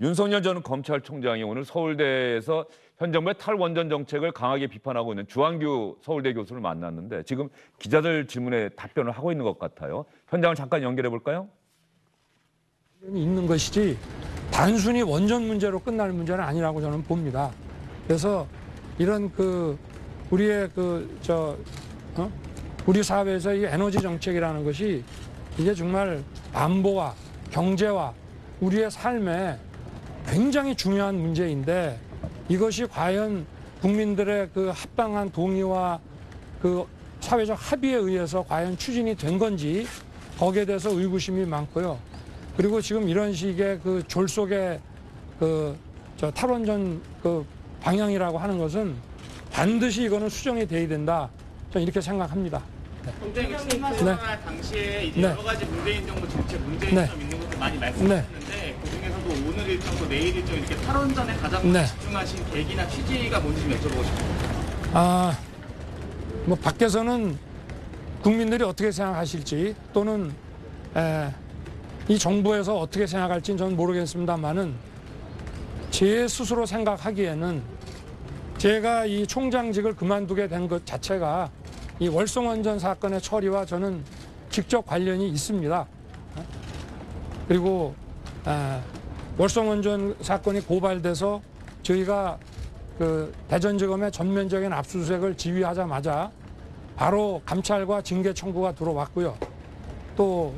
윤석열 전 검찰총장이 오늘 서울대에서 현 정부의 탈원전 정책을 강하게 비판하고 있는 주한규 서울대 교수를 만났는데 지금 기자들 질문에 답변을 하고 있는 것 같아요. 현장을 잠깐 연결해 볼까요? 있는 것이지 단순히 원전 문제로 끝날 문제는 아니라고 저는 봅니다. 그래서 이런 우리의 우리 사회에서 이 에너지 정책이라는 것이 이게 정말 안보와 경제와 우리의 삶에 굉장히 중요한 문제인데 이것이 과연 국민들의 그 합당한 동의와 그 사회적 합의에 의해서 과연 추진이 된 건지 거기에 대해서 의구심이 많고요. 그리고 지금 이런 식의 그 졸속의 탈원전 방향이라고 하는 것은 반드시 이거는 수정이 돼야 된다. 저는 이렇게 생각합니다. 총장님 출마선언할 당시에 이제 여러 가지 문재인 정부 정책 문제점 있는 것도 많이 말씀하셨는데 그 중에서도 오늘 일정과 내일 일정 이렇게 탈원전에 가장 집중하신 계기나 취지가 뭔지 좀 여쭤보고 싶습니다. 뭐 밖에서는 국민들이 어떻게 생각하실지 또는 이 정부에서 어떻게 생각할지는 저는 모르겠습니다만은 제 스스로 생각하기에는 제가 이 총장직을 그만두게 된 것 자체가 이 월성원전 사건의 처리와 저는 직접 관련이 있습니다. 그리고 월성원전 사건이 고발돼서 저희가 대전지검의 전면적인 압수수색을 지휘하자마자 바로 감찰과 징계 청구가 들어왔고요. 또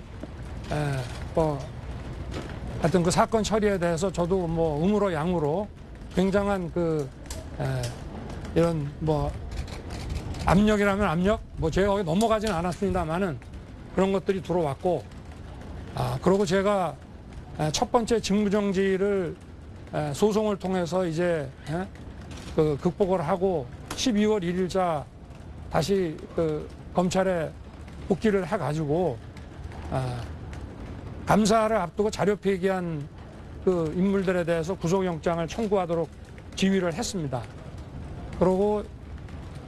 하여튼 그 사건 처리에 대해서 저도 뭐 음으로 양으로 굉장한 이런 압력이라면 압력, 제가 거기 넘어가지는 않았습니다만은 그런 것들이 들어왔고, 그리고 제가 첫 번째 직무정지를 소송을 통해서 이제 극복을 하고 12월 1일자 다시 검찰에 복귀를 해가지고 감사를 앞두고 자료 폐기한 그 인물들에 대해서 구속영장을 청구하도록 지휘를 했습니다. 그리고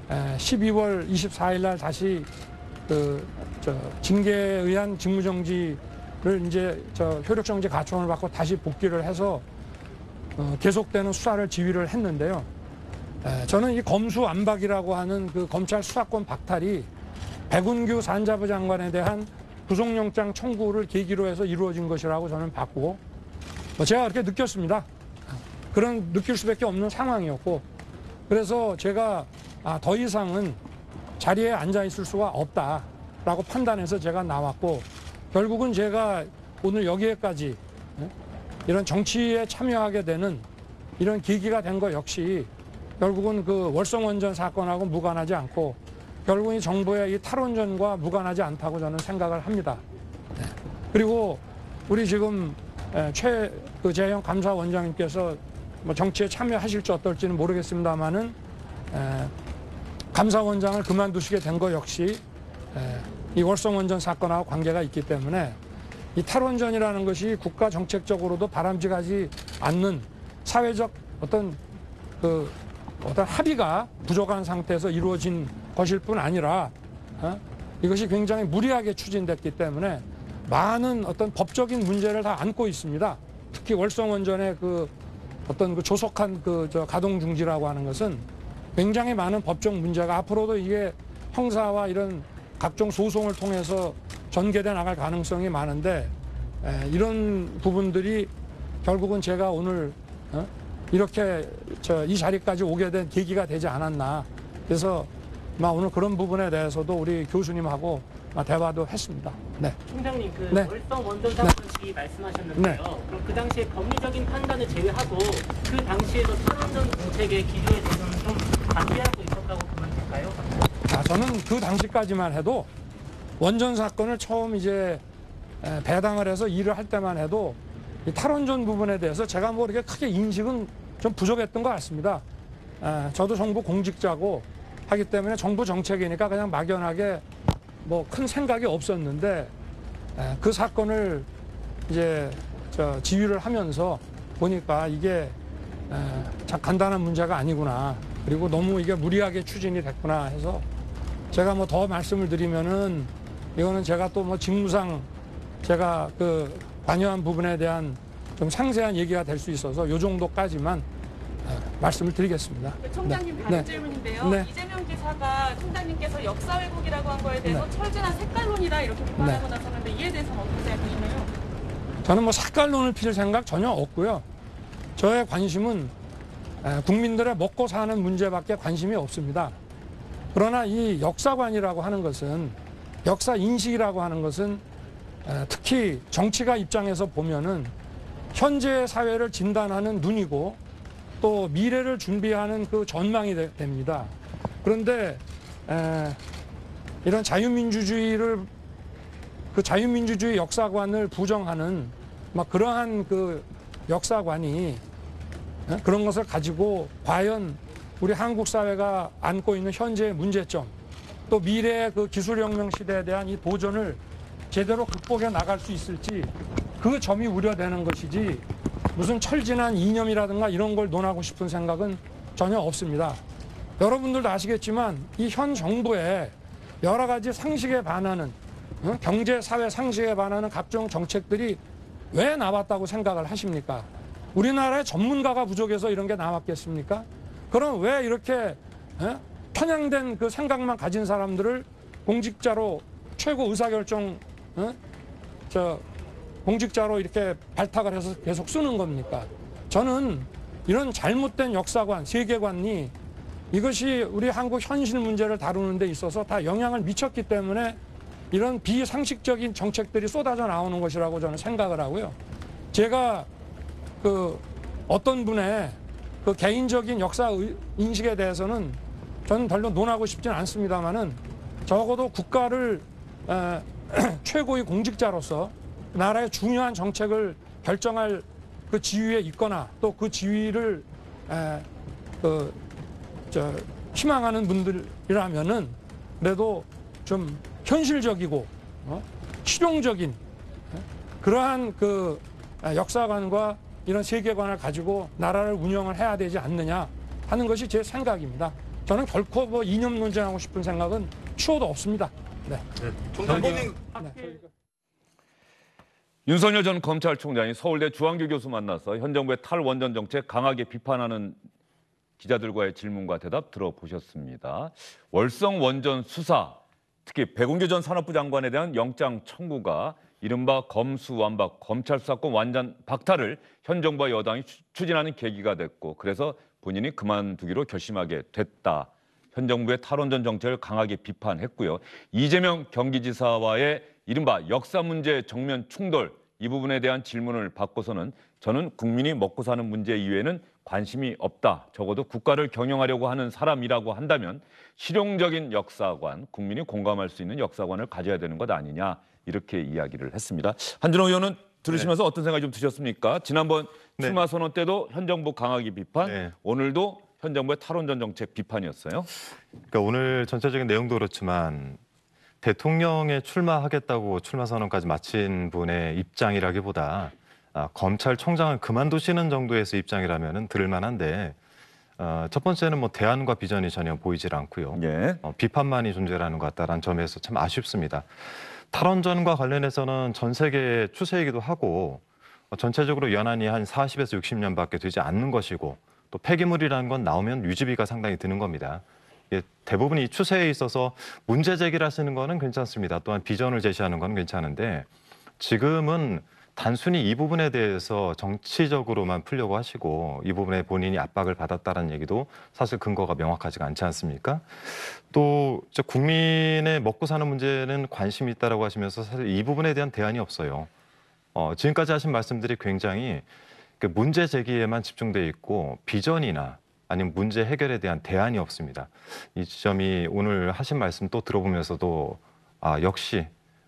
12월 24일 날 다시 징계에 의한 직무정지를 이제 효력정지 가처분을 받고 다시 복귀를 해서 계속되는 수사를 지휘를 했는데요. 저는 이 검수완박이라고 하는 그 검찰 수사권 박탈이 백운규 산자부 장관에 대한 구속영장 청구를 계기로 해서 이루어진 것이라고 저는 봤고, 제가 그렇게 느꼈습니다. 그런 느낄 수밖에 없는 상황이었고, 그래서 제가 더 이상은 자리에 앉아 있을 수가 없다라고 판단해서 제가 나왔고, 결국은 제가 오늘 여기에까지 이런 정치에 참여하게 되는 이런 계기가 된 것 역시 결국은 그 월성원전 사건하고 무관하지 않고 결국은 이 정부의 이 탈원전과 무관하지 않다고 저는 생각을 합니다. 그리고 우리 지금 최재형 감사원장님께서 뭐 정치에 참여하실지 어떨지는 모르겠습니다만은 감사원장을 그만두시게 된 것 역시 이 월성원전 사건하고 관계가 있기 때문에 이 탈원전이라는 것이 국가 정책적으로도 바람직하지 않는 사회적 어떤 합의가 부족한 상태에서 이루어진 것일 뿐 아니라 이것이 굉장히 무리하게 추진됐기 때문에 많은 어떤 법적인 문제를 다 안고 있습니다. 특히 월성원전의 어떤 조속한 가동 중지라고 하는 것은 굉장히 많은 법적 문제가 앞으로도 이게 형사와 이런 각종 소송을 통해서 전개돼 나갈 가능성이 많은데 이런 부분들이 결국은 제가 오늘 이렇게 이 자리까지 오게 된 계기가 되지 않았나. 그래서 오늘 그런 부분에 대해서도 우리 교수님하고 대화도 했습니다. 네. 총장님, 월성 원전 사건 시 말씀하셨는데요. 그럼 그 당시에 법리적인 판단을 제외하고 그 당시에도 탈원전 정책의 기조에 대해서는 좀 반대하고 있었다고 보면 될까요? 저는 그 당시까지만 해도 원전 사건을 처음 이제 배당을 해서 일을 할 때만 해도 이 탈원전 부분에 대해서 제가 뭐 이렇게 크게 인식은 좀 부족했던 것 같습니다. 저도 정부 공직자고 하기 때문에 정부 정책이니까 그냥 막연하게 뭐 큰 생각이 없었는데 그 사건을 이제 지휘를 하면서 보니까 이게 참 간단한 문제가 아니구나. 그리고 너무 이게 무리하게 추진이 됐구나 해서 제가 뭐 더 말씀을 드리면은 이거는 제가 또 뭐 직무상 제가 관여한 부분에 대한 좀 상세한 얘기가 될 수 있어서 이 정도까지만 말씀을 드리겠습니다. 총장님 네. 다른 네. 질문인데요. 네. 이재명 지사가 총장님께서 역사 왜곡이라고 한 거에 대해서 철저한 색깔론이다 이렇게 비판하고 나섰는데 이에 대해서는 어떻게 생각하시나요? 저는 뭐 색깔론을 필 생각 전혀 없고요. 저의 관심은 국민들의 먹고 사는 문제밖에 관심이 없습니다. 그러나 이 역사관이라고 하는 것은, 역사 인식이라고 하는 것은 특히 정치가 입장에서 보면은 현재 사회를 진단하는 눈이고 또 미래를 준비하는 그 전망이 됩니다. 그런데 이런 자유민주주의 역사관을 부정하는 막 그러한 그 역사관이 그런 것을 가지고 과연 우리 한국 사회가 안고 있는 현재의 문제점, 또 미래의 그 기술혁명 시대에 대한 이 도전을 제대로 극복해 나갈 수 있을지, 그 점이 우려되는 것이지 무슨 철진한 이념이라든가 이런 걸 논하고 싶은 생각은 전혀 없습니다. 여러분들도 아시겠지만 이 현 정부의 여러 가지 상식에 반하는, 경제, 사회 상식에 반하는 각종 정책들이 왜 나왔다고 생각을 하십니까? 우리나라의 전문가가 부족해서 이런 게 나왔겠습니까? 그럼 왜 이렇게 편향된 그 생각만 가진 사람들을 공직자로, 최고 의사결정 공직자로 이렇게 발탁을 해서 계속 쓰는 겁니까? 저는 이런 잘못된 역사관, 세계관이 이것이 우리 한국 현실 문제를 다루는 데 있어서 다 영향을 미쳤기 때문에 이런 비상식적인 정책들이 쏟아져 나오는 것이라고 저는 생각을 하고요. 제가 그 어떤 분의 그 개인적인 역사 인식에 대해서는 저는 별로 논하고 싶지는 않습니다만은, 적어도 국가를 최고의 공직자로서 나라의 중요한 정책을 결정할 그 지위에 있거나 또 그 지위를 희망하는 분들이라면은 그래도 좀 현실적이고 실용적인 그러한 그 역사관과 이런 세계관을 가지고 나라를 운영을 해야 되지 않느냐 하는 것이 제 생각입니다. 저는 결코 뭐 이념 논쟁하고 싶은 생각은 추호도 없습니다. 네. 총장님. 윤석열 전 검찰총장이 서울대 주한규 교수 만나서 현 정부의 탈원전 정책 강하게 비판하는 기자들과의 질문과 대답 들어보셨습니다. 월성 원전 수사, 특히 백운규 전 산업부 장관에 대한 영장 청구가 이른바 검수완박, 검찰 수사권 완전 박탈을 현 정부와 여당이 추진하는 계기가 됐고, 그래서 본인이 그만두기로 결심하게 됐다. 현 정부의 탈원전 정책을 강하게 비판했고요. 이재명 경기지사와의 이른바 역사 문제 정면 충돌, 이 부분에 대한 질문을 받고서는 저는 국민이 먹고 사는 문제 이외에는 관심이 없다. 적어도 국가를 경영하려고 하는 사람이라고 한다면 실용적인 역사관, 국민이 공감할 수 있는 역사관을 가져야 되는 것 아니냐, 이렇게 이야기를 했습니다. 한준호 의원은 들으시면서 어떤 생각이 좀 드셨습니까? 지난번 출마 선언 때도 현 정부 강하게 비판, 오늘도 현 정부의 탈원전 정책 비판이었어요. 그러니까 오늘 전체적인 내용도 그렇지만 대통령에 출마하겠다고 출마 선언까지 마친 분의 입장이라기보다 검찰총장을 그만두시는 정도에서 입장이라면 들을 만한데, 첫 번째는 뭐 대안과 비전이 전혀 보이질 않고요. 비판만이 존재하는 것 같다는 점에서 참 아쉽습니다. 탈원전과 관련해서는 전 세계 추세이기도 하고 전체적으로 연한이 한 40에서 60년밖에 되지 않는 것이고, 또 폐기물이라는 건 나오면 유지비가 상당히 드는 겁니다. 대부분 이 추세에 있어서 문제 제기를 하시는 거는 괜찮습니다. 또한 비전을 제시하는 건 괜찮은데, 지금은 단순히 이 부분에 대해서 정치적으로만 풀려고 하시고 이 부분에 본인이 압박을 받았다는 얘기도 사실 근거가 명확하지가 않지 않습니까? 또 국민의 먹고 사는 문제는 관심이 있다라고 하시면서 사실 이 부분에 대한 대안이 없어요. 지금까지 하신 말씀들이 굉장히 그 문제 제기에만 집중돼 있고 비전이나 아니면 문제 해결에 대한 대안이 없습니다. 이 지점이 오늘 하신 말씀 또 들어보면서도 역시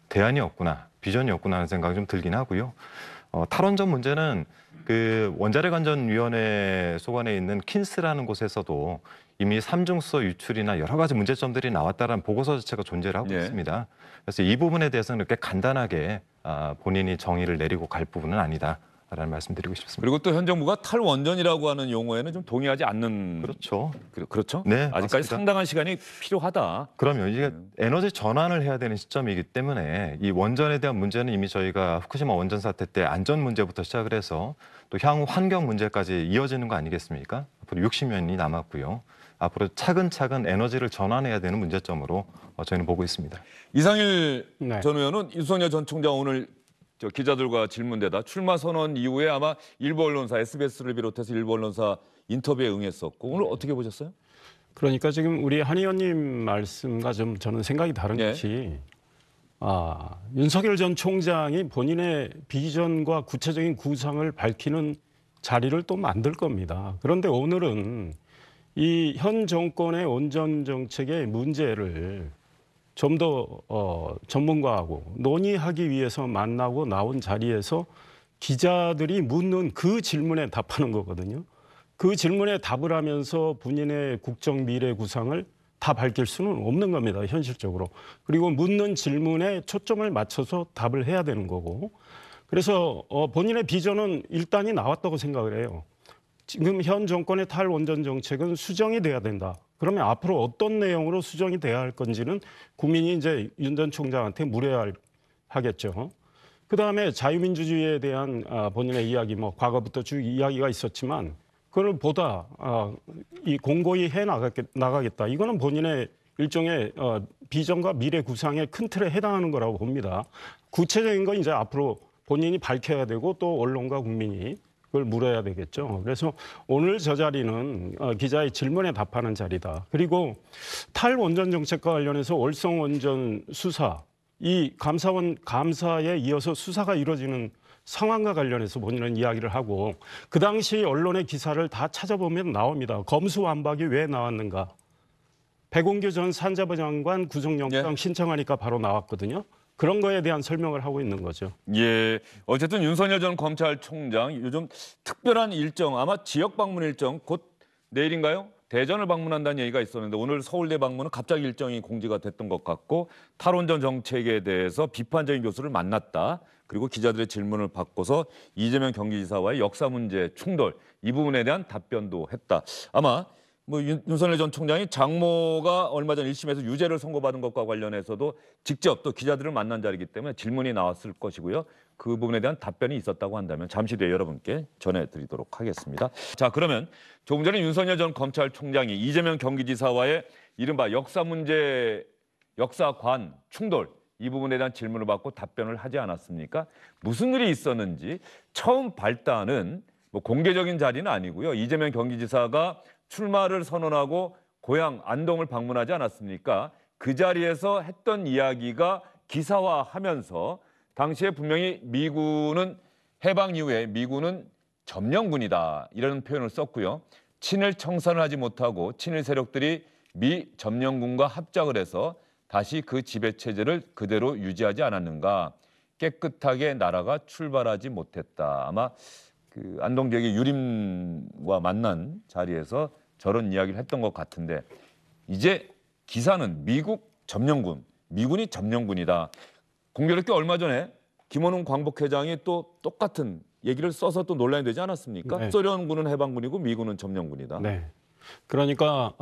대안이 없구나, 비전이 없구나 하는 생각이 좀 들긴 하고요. 탈원전 문제는 그 원자력안전위원회 소관에 있는 킨스라는 곳에서도 이미 삼중수소 유출이나 여러 가지 문제점들이 나왔다는 보고서 자체가 존재를 하고 있습니다. 그래서 이 부분에 대해서는 이렇게 간단하게 본인이 정의를 내리고 갈 부분은 아니다. 라는 말씀드리고 싶습니다. 그리고 또 현 정부가 탈원전이라고 하는 용어에는 좀 동의하지 않는 그렇죠. 그렇죠? 네, 아직까지 맞습니다. 상당한 시간이 필요하다. 그러면 이게 에너지 전환을 해야 되는 시점이기 때문에 이 원전에 대한 문제는 이미 저희가 후쿠시마 원전 사태 때 안전 문제부터 시작을 해서 또 향후 환경 문제까지 이어지는 거 아니겠습니까? 앞으로 60년이 남았고요. 앞으로 차근차근 에너지를 전환해야 되는 문제점으로 저희는 보고 있습니다. 이상일 네. 전 의원은 윤석열 전 총장 오늘 기자들과 질문대다 출마 선언 이후에 아마 일부 언론사 SBS를 비롯해서 일부 언론사 인터뷰에 응했었고 오늘 어떻게 보셨어요? 그러니까 지금 우리 한 의원님 말씀과 좀 저는 생각이 다른 네. 것이 윤석열 전 총장이 본인의 비전과 구체적인 구상을 밝히는 자리를 또 만들 겁니다. 그런데 오늘은 이 현 정권의 원전 정책의 문제를 좀 더 전문가하고 논의하기 위해서 만나고 나온 자리에서 기자들이 묻는 그 질문에 답하는 거거든요. 그 질문에 답을 하면서 본인의 국정 미래 구상을 다 밝힐 수는 없는 겁니다, 현실적으로. 그리고 묻는 질문에 초점을 맞춰서 답을 해야 되는 거고. 그래서 본인의 비전은 일단이 나왔다고 생각을 해요. 지금 현 정권의 탈원전 정책은 수정이 돼야 된다. 그러면 앞으로 어떤 내용으로 수정이 돼야 할 건지는 국민이 이제 윤 전 총장한테 물어야 하겠죠. 그다음에 자유민주주의에 대한 본인의 이야기, 뭐 과거부터 쭉 이야기가 있었지만 그걸 보다 이 공고히 해 나가겠다. 이거는 본인의 일종의 비전과 미래 구상의 큰 틀에 해당하는 거라고 봅니다. 구체적인 건 이제 앞으로 본인이 밝혀야 되고 또 언론과 국민이 그걸 물어야 되겠죠. 그래서 오늘 저 자리는 기자의 질문에 답하는 자리다. 그리고 탈원전 정책과 관련해서 월성원전 수사, 이 감사에 이어서 수사가 이루어지는 상황과 관련해서 본인은 이야기를 하고 그 당시 언론의 기사를 다 찾아보면 나옵니다. 검수완박이 왜 나왔는가. 백운규 전 산자부 장관 구속영장 신청하니까 바로 나왔거든요. 그런 거에 대한 설명을 하고 있는 거죠. 예, 어쨌든 윤석열 전 검찰총장 요즘 특별한 일정 아마 지역 방문 일정 곧 내일인가요? 대전을 방문한다는 얘기가 있었는데 오늘 서울대 방문은 갑자기 일정이 공지가 됐던 것 같고 탈원전 정책에 대해서 비판적인 교수를 만났다. 그리고 기자들의 질문을 받고서 이재명 경기지사와의 역사 문제 충돌 이 부분에 대한 답변도 했다. 아마 뭐 윤석열 전 총장이 장모가 얼마 전 1심에서 유죄를 선고받은 것과 관련해서도 직접 또 기자들을 만난 자리이기 때문에 질문이 나왔을 것이고요. 그 부분에 대한 답변이 있었다고 한다면 잠시 뒤에 여러분께 전해드리도록 하겠습니다. 자, 그러면 조금 전에 윤석열 전 검찰총장이 이재명 경기지사와의 이른바 역사 문제, 역사관 충돌 이 부분에 대한 질문을 받고 답변을 하지 않았습니까? 무슨 일이 있었는지 처음 발단은 뭐 공개적인 자리는 아니고요. 이재명 경기지사가 출마를 선언하고 고향 안동을 방문하지 않았습니까? 그 자리에서 했던 이야기가 기사화하면서 당시에 분명히 미군은 해방 이후에 미군은 점령군이다 이런 표현을 썼고요. 친일 청산을 하지 못하고 친일 세력들이 미 점령군과 합작을 해서 다시 그 지배체제를 그대로 유지하지 않았는가. 깨끗하게 나라가 출발하지 못했다. 아마 그 안동 지역의 유림과 만난 자리에서 저런 이야기를 했던 것 같은데 이제 기사는 미국 점령군, 미군이 점령군이다. 공교롭게 얼마 전에 김원웅 광복회장이 또 똑같은 얘기를 써서 또 논란이 되지 않았습니까? 네. 소련군은 해방군이고 미군은 점령군이다. 네. 그러니까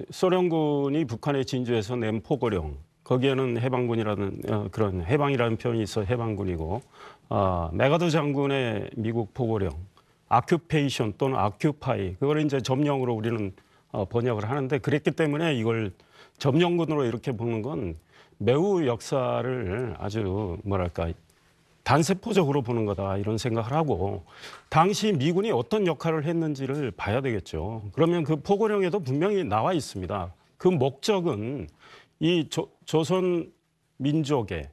소련군이 북한에 진주해서 낸 포고령 거기에는 해방군이라는 그런 해방이라는 표현이 있어 해방군이고 메가더 장군의 미국 포고령 아큐페이션 또는 아큐파이 그걸 이제 점령으로 우리는 번역을 하는데 그랬기 때문에 이걸 점령군으로 이렇게 보는 건 매우 역사를 아주 뭐랄까 단세포적으로 보는 거다 이런 생각을 하고 당시 미군이 어떤 역할을 했는지를 봐야 되겠죠. 그러면 그 포고령에도 분명히 나와 있습니다. 그 목적은 이 조선 민족의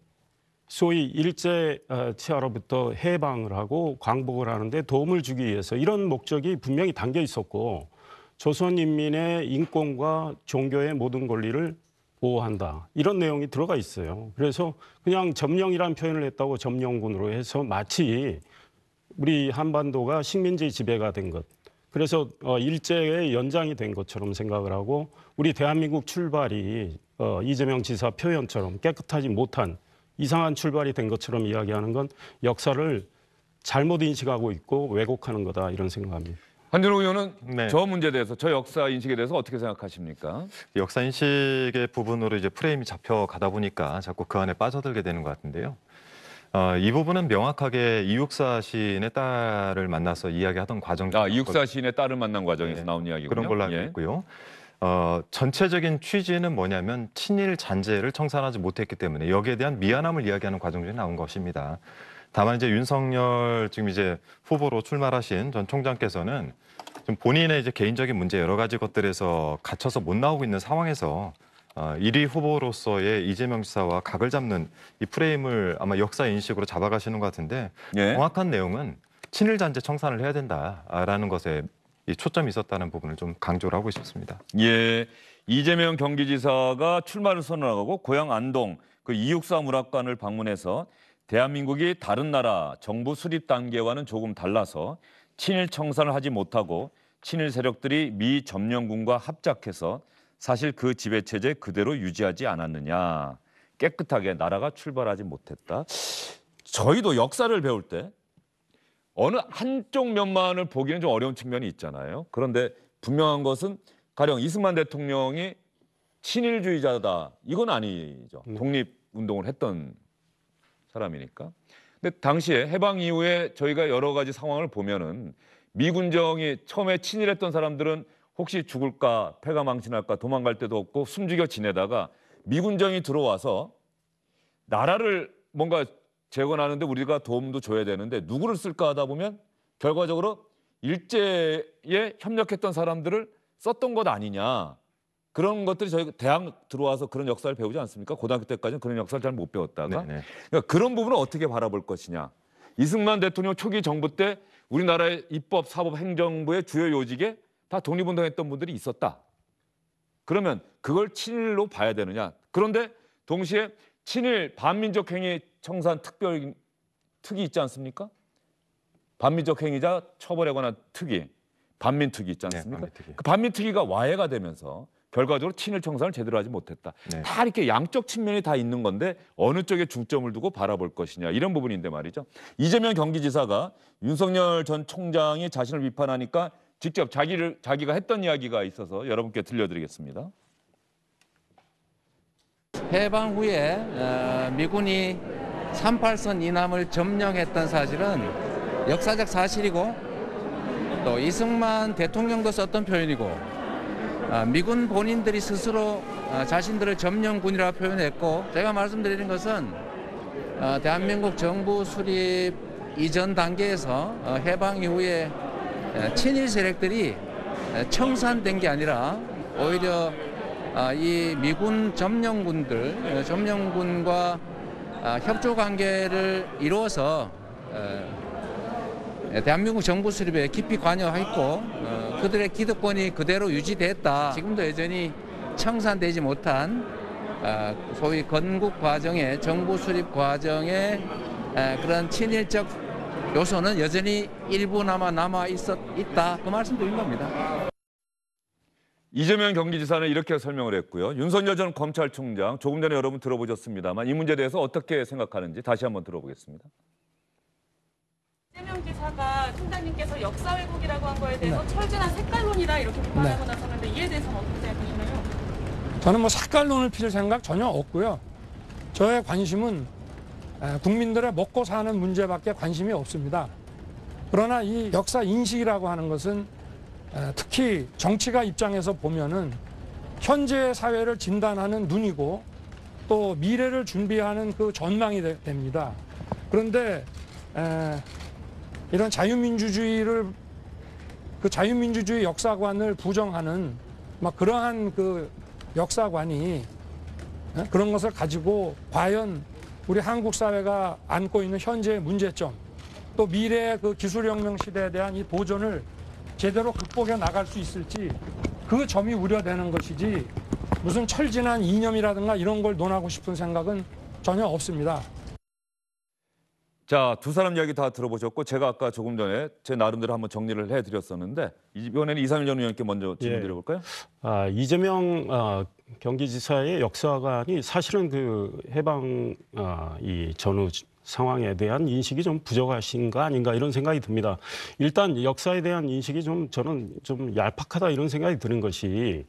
소위 일제 치하로부터 해방을 하고 광복을 하는데 도움을 주기 위해서 이런 목적이 분명히 담겨 있었고 조선 인민의 인권과 종교의 모든 권리를 보호한다. 이런 내용이 들어가 있어요. 그래서 그냥 점령이라는 표현을 했다고 점령군으로 해서 마치 우리 한반도가 식민지 지배가 된 것. 그래서 일제의 연장이 된 것처럼 생각을 하고 우리 대한민국 출발이 이재명 지사 표현처럼 깨끗하지 못한 이상한 출발이 된 것처럼 이야기하는 건 역사를 잘못 인식하고 있고 왜곡하는 거다 이런 생각합니다. 한준호 의원은 네. 저 문제에 대해서, 저 역사 인식에 대해서 어떻게 생각하십니까? 역사 인식의 부분으로 이제 프레임이 잡혀가다 보니까 자꾸 그 안에 빠져들게 되는 것 같은데요. 이 부분은 명확하게 이육사 시인의 딸을 만나서 이야기하던 과정 중 이육사 시인의 딸을 만난 과정에서 네. 나온 이야기군요. 그런 걸로 알고 예. 있고요. 전체적인 취지는 뭐냐면 친일 잔재를 청산하지 못했기 때문에 여기에 대한 미안함을 이야기하는 과정 중에 나온 것입니다. 다만 이제 윤석열 지금 이제 후보로 출마하신 전 총장께서는 좀 본인의 이제 개인적인 문제 여러 가지 것들에서 갇혀서 못 나오고 있는 상황에서 1위 후보로서의 이재명 지사와 각을 잡는 이 프레임을 아마 역사 인식으로 잡아가시는 것 같은데 예. 정확한 내용은 친일 잔재 청산을 해야 된다라는 것에 이 초점이 있었다는 부분을 좀 강조를 하고 싶습니다. 예, 이재명 경기지사가 출마를 선언하고 고향 안동 그 이육사 문학관을 방문해서 대한민국이 다른 나라 정부 수립 단계와는 조금 달라서 친일 청산을 하지 못하고 친일 세력들이 미 점령군과 합작해서 사실 그 지배체제 그대로 유지하지 않았느냐. 깨끗하게 나라가 출발하지 못했다. 저희도 역사를 배울 때 어느 한쪽 면만을 보기는 좀 어려운 측면이 있잖아요. 그런데 분명한 것은 가령 이승만 대통령이 친일주의자다. 이건 아니죠. 독립운동을 했던 사람이니까. 근데 당시에 해방 이후에 저희가 여러 가지 상황을 보면은 미군정이 처음에 친일했던 사람들은 혹시 죽을까, 패가 망신할까 도망갈 데도 없고 숨죽여 지내다가 미군정이 들어와서 나라를 뭔가 재건하는데 우리가 도움도 줘야 되는데 누구를 쓸까 하다 보면 결과적으로 일제에 협력했던 사람들을 썼던 것 아니냐. 그런 것들이 저희 대학 들어와서 그런 역사를 배우지 않습니까? 고등학교 때까지는 그런 역사를 잘 못 배웠다가 네네. 그러니까 그런 부분을 어떻게 바라볼 것이냐. 이승만 대통령 초기 정부 때 우리나라의 입법, 사법, 행정부의 주요 요직에 다 독립운동했던 분들이 있었다. 그러면 그걸 친일로 봐야 되느냐. 그런데 동시에 친일 반민족 행위 청산 특이 있지 않습니까? 반민족 행위자 처벌에 관한 특위, 반민특위 있지 않습니까? 네, 반민특위. 그 반민특위가 와해가 되면서 결과적으로 친일 청산을 제대로 하지 못했다. 네. 다 이렇게 양쪽 측면이 다 있는 건데 어느 쪽에 중점을 두고 바라볼 것이냐 이런 부분인데 말이죠. 이재명 경기지사가 윤석열 전 총장이 자신을 비판하니까 직접 자기가 했던 이야기가 있어서 여러분께 들려드리겠습니다. 해방 후에 미군이 38선 이남을 점령했던 사실은 역사적 사실이고 또 이승만 대통령도 썼던 표현이고 미군 본인들이 스스로 자신들을 점령군이라고 표현했고 제가 말씀드리는 것은 대한민국 정부 수립 이전 단계에서 해방 이후에 친일 세력들이 청산된 게 아니라 오히려 이 미군 점령군과 협조 관계를 이루어서 대한민국 정부 수립에 깊이 관여했고 그들의 기득권이 그대로 유지됐다. 지금도 여전히 청산되지 못한 소위 건국 과정의 정부 수립 과정의 그런 친일적 요소는 여전히 일부나마 남아 있다. 그 말씀드린 겁니다. 이재명 경기지사는 이렇게 설명을 했고요. 윤석열 전 검찰총장 조금 전에 여러분 들어보셨습니다만 이 문제에 대해서 어떻게 생각하는지 다시 한번 들어보겠습니다. 이재명 지사가 총장님께서 역사 왜곡이라고 한 거에 대해서 철진한 색깔론이다 이렇게 비판하고 나서는데 이에 대해서는 어떻게 생각하시나요? 저는 뭐 색깔론을 필 생각 전혀 없고요. 저의 관심은 국민들의 먹고 사는 문제밖에 관심이 없습니다. 그러나 이 역사 인식이라고 하는 것은 특히 정치가 입장에서 보면은 현재 사회를 진단하는 눈이고 또 미래를 준비하는 그 전망이 됩니다. 그런데 이런 자유민주주의 역사관을 부정하는 막 그러한 그 역사관이 그런 것을 가지고 과연 우리 한국 사회가 안고 있는 현재의 문제점 또 미래의 그 기술혁명 시대에 대한 이 도전을 제대로 극복해 나갈 수 있을지 그 점이 우려되는 것이지 무슨 철진한 이념이라든가 이런 걸 논하고 싶은 생각은 전혀 없습니다. 자, 두 사람 이야기 다 들어보셨고 제가 아까 조금 전에 제 나름대로 한번 정리를 해드렸었는데 이번에는 이상일 전 의원께 먼저 질문 드려볼까요? 이재명 경기지사의 역사관이 사실은 그 해방 이 전후 상황에 대한 인식이 좀 부족하신가 아닌가 이런 생각이 듭니다. 일단 역사에 대한 인식이 저는 좀 얄팍하다 이런 생각이 드는 것이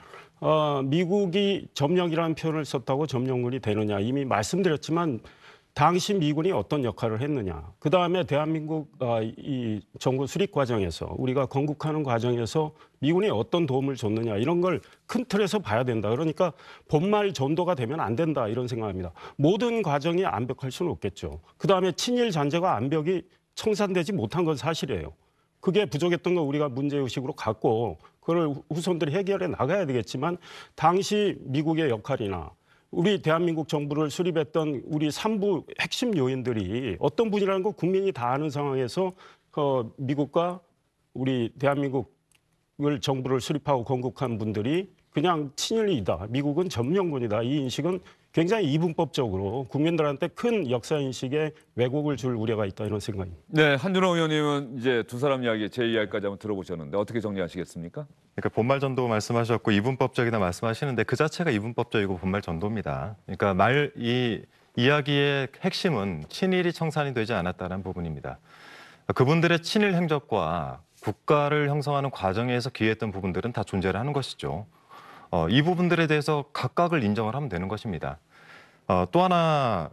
미국이 점령이라는 표현을 썼다고 점령군이 되느냐 이미 말씀드렸지만 당시 미군이 어떤 역할을 했느냐. 그다음에 대한민국 이 정부 수립 과정에서 우리가 건국하는 과정에서 미군이 어떤 도움을 줬느냐 이런 걸 큰 틀에서 봐야 된다. 그러니까 본말 전도가 되면 안 된다 이런 생각합니다. 모든 과정이 완벽할 수는 없겠죠. 그다음에 친일 잔재가 완벽히 청산되지 못한 건 사실이에요. 그게 부족했던 거 우리가 문제의식으로 갖고 그걸 후손들이 해결해 나가야 되겠지만 당시 미국의 역할이나 우리 대한민국 정부를 수립했던 우리 3부 핵심 요인들이 어떤 분이라는 거 국민이 다 아는 상황에서 미국과 우리 대한민국을 정부를 수립하고 건국한 분들이 그냥 친일이다. 미국은 점령군이다. 이 인식은 굉장히 이분법적으로 국민들한테 큰 역사 인식에 왜곡을 줄 우려가 있다 이런 생각입니다. 네, 한준호 의원님은 이제 두 사람 이야기, 제 이야기까지 한번 들어보셨는데 어떻게 정리하시겠습니까? 그러니까 본말 전도 말씀하셨고 이분법적이다 말씀하시는데 그 자체가 이분법적이고 본말 전도입니다. 그러니까 이 이야기의 핵심은 친일이 청산이 되지 않았다는 부분입니다. 그분들의 친일 행적과 국가를 형성하는 과정에서 기여했던 부분들은 다 존재를 하는 것이죠. 이 부분들에 대해서 각각을 인정을 하면 되는 것입니다. 또 하나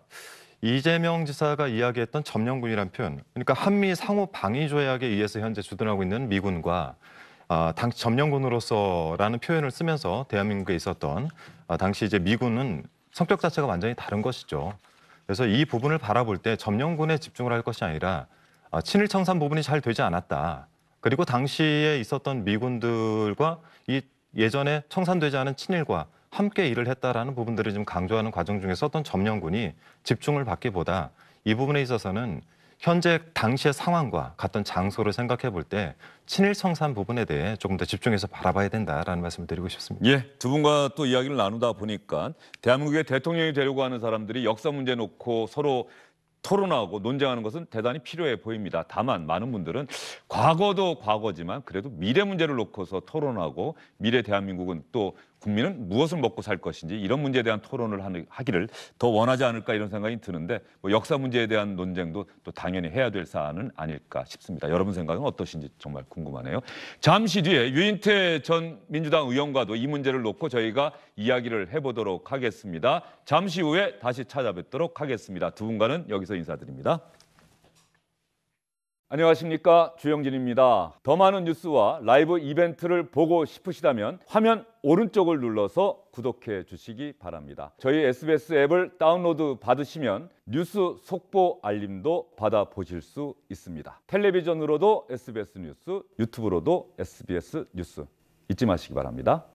이재명 지사가 이야기했던 점령군이라는 표현, 그러니까 한미 상호 방위 조약에 의해서 현재 주둔하고 있는 미군과 당시 점령군으로서라는 표현을 쓰면서 대한민국에 있었던 당시 이제 미군은 성격 자체가 완전히 다른 것이죠. 그래서 이 부분을 바라볼 때 점령군에 집중을 할 것이 아니라 친일 청산 부분이 잘 되지 않았다. 그리고 당시에 있었던 미군들과 이 예전에 청산되지 않은 친일과 함께 일을 했다라는 부분들을 좀 강조하는 과정 중에 썼던 점령군이 집중을 받기보다 이 부분에 있어서는 현재 당시의 상황과 같은 장소를 생각해 볼 때 친일 청산 부분에 대해 조금 더 집중해서 바라봐야 된다라는 말씀을 드리고 싶습니다. 예, 두 분과 또 이야기를 나누다 보니까 대한민국의 대통령이 되려고 하는 사람들이 역사 문제 놓고 서로 토론하고 논쟁하는 것은 대단히 필요해 보입니다. 다만 많은 분들은 과거도 과거지만 그래도 미래 문제를 놓고서 토론하고 미래 대한민국은 또 국민은 무엇을 먹고 살 것인지 이런 문제에 대한 토론을 하기를 더 원하지 않을까 이런 생각이 드는데 뭐 역사 문제에 대한 논쟁도 또 당연히 해야 될 사안은 아닐까 싶습니다. 여러분 생각은 어떠신지 정말 궁금하네요. 잠시 뒤에 유인태 전 민주당 의원과도 이 문제를 놓고 저희가 이야기를 해보도록 하겠습니다. 잠시 후에 다시 찾아뵙도록 하겠습니다. 두 분과는 여기서 인사드립니다. 안녕하십니까, 주영진입니다. 더 많은 뉴스와 라이브 이벤트를 보고 싶으시다면 화면 오른쪽을 눌러서 구독해 주시기 바랍니다. 저희 SBS 앱을 다운로드 받으시면 뉴스 속보 알림도 받아보실 수 있습니다. 텔레비전으로도 SBS 뉴스, 유튜브로도 SBS 뉴스 잊지 마시기 바랍니다.